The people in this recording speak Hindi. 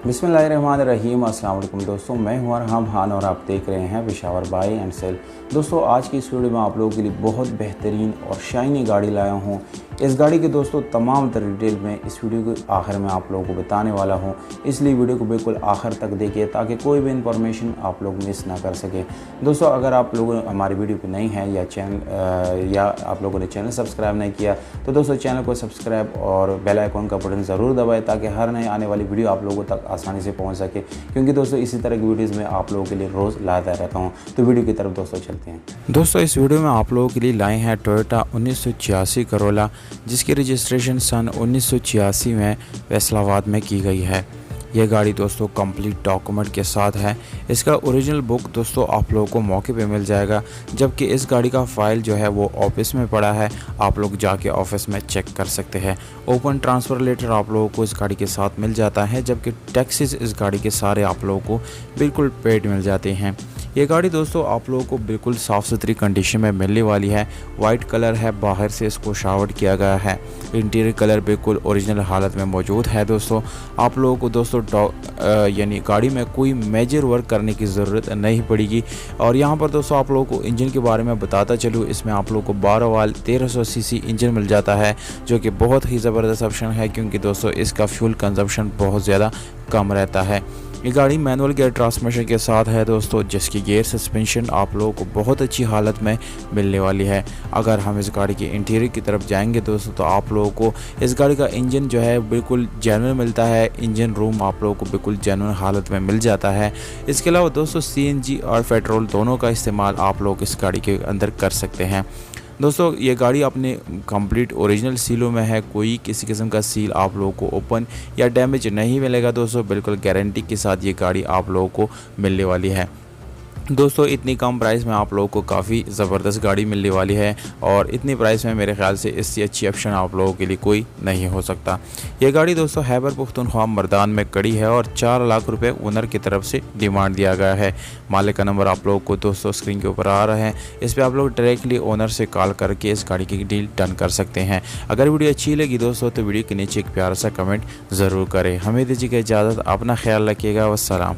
बिस्मिल्लाहिर्रहमानिर्रहीम। अस्सलाम वालेकुम दोस्तों, मैं हूं अरहम खान और आप देख रहे हैं पेशावर बाय एंड सेल। दोस्तों आज की इस वीडियो में आप लोगों के लिए बहुत बेहतरीन और शाइनी गाड़ी लाया हूं। इस गाड़ी के दोस्तों तमाम तर डिटेल में इस वीडियो के आखिर में आप लोगों को बताने वाला हूं, इसलिए वीडियो को बिल्कुल आखिर तक देखिए ताकि कोई भी इंफॉर्मेशन आप लोग मिस ना कर सके। दोस्तों अगर आप लोग हमारी वीडियो पर नहीं हैं या आप लोगों ने चैनल सब्सक्राइब नहीं किया तो दोस्तों चैनल को सब्सक्राइब और बेल आइकन का बटन ज़रूर दबाएं ताकि हर नए आने वाली वीडियो आप लोगों तक आसानी से पहुंच सके, क्योंकि दोस्तों इसी तरह की वीडियोस में आप लोगों के लिए रोज़ लाता रहता हूं। तो वीडियो की तरफ दोस्तों चलते हैं। दोस्तों इस वीडियो में आप लोगों के लिए लाए हैं टोयोटा 1986 करोला, जिसकी रजिस्ट्रेशन सन 1986 में फैसलाबाद में की गई है। यह गाड़ी दोस्तों कंप्लीट डॉक्यूमेंट के साथ है। इसका ओरिजिनल बुक दोस्तों आप लोगों को मौके पे मिल जाएगा, जबकि इस गाड़ी का फ़ाइल जो है वो ऑफिस में पड़ा है, आप लोग जाके ऑफिस में चेक कर सकते हैं। ओपन ट्रांसफ़र लेटर आप लोगों को इस गाड़ी के साथ मिल जाता है, जबकि टैक्सेस इस गाड़ी के सारे आप लोगों को बिल्कुल पेड मिल जाते हैं। ये गाड़ी दोस्तों आप लोगों को बिल्कुल साफ़ सुथरी कंडीशन में मिलने वाली है। वाइट कलर है, बाहर से इसको शावर्ड किया गया है। इंटीरियर कलर बिल्कुल ओरिजिनल हालत में मौजूद है। दोस्तों आप लोगों को दोस्तों यानी गाड़ी में कोई मेजर वर्क करने की ज़रूरत नहीं पड़ेगी। और यहाँ पर दोस्तों आप लोगों को इंजन के बारे में बताता चलूँ, इसमें आप लोगों को 12 वाल 1300 सीसी इंजन मिल जाता है, जो कि बहुत ही ज़बरदस्त ऑप्शन है, क्योंकि दोस्तों इसका फ्यूल कंजप्शन बहुत ज़्यादा कम रहता है। ये गाड़ी मैनुअल गियर ट्रांसमिशन के साथ है दोस्तों, जिसकी गियर सस्पेंशन आप लोगों को बहुत अच्छी हालत में मिलने वाली है। अगर हम इस गाड़ी के इंटीरियर की तरफ जाएंगे दोस्तों तो आप लोगों को इस गाड़ी का इंजन जो है बिल्कुल जेन्युइन मिलता है। इंजन रूम आप लोगों को बिल्कुल जेन्युइन हालत में मिल जाता है। इसके अलावा दोस्तों CNG और पेट्रोल दोनों का इस्तेमाल आप लोग इस गाड़ी के अंदर कर सकते हैं। दोस्तों ये गाड़ी अपने कंप्लीट ओरिजिनल सीलों में है, कोई किसी किस्म का सील आप लोगों को ओपन या डैमेज नहीं मिलेगा दोस्तों। बिल्कुल गारंटी के साथ ये गाड़ी आप लोगों को मिलने वाली है। दोस्तों इतनी कम प्राइस में आप लोगों को काफ़ी ज़बरदस्त गाड़ी मिलने वाली है, और इतनी प्राइस में मेरे ख्याल से इससे अच्छी ऑप्शन आप लोगों के लिए कोई नहीं हो सकता। ये गाड़ी दोस्तों खैबर पख्तूनख्वा मर्दान में खड़ी है और 4 लाख रुपए ओनर की तरफ से डिमांड दिया गया है। मालिक का नंबर आप लोगों को दोस्तों स्क्रीन के ऊपर आ रहा है, इस पर आप लोग डायरेक्टली ओनर से कॉल करके इस गाड़ी की डील डन कर सकते हैं। अगर वीडियो अच्छी लगी दोस्तों तो वीडियो के नीचे एक प्यारा सा कमेंट ज़रूर करें। हमें दीजिएगा इजाज़त, अपना ख्याल रखिएगा। वस्सलाम।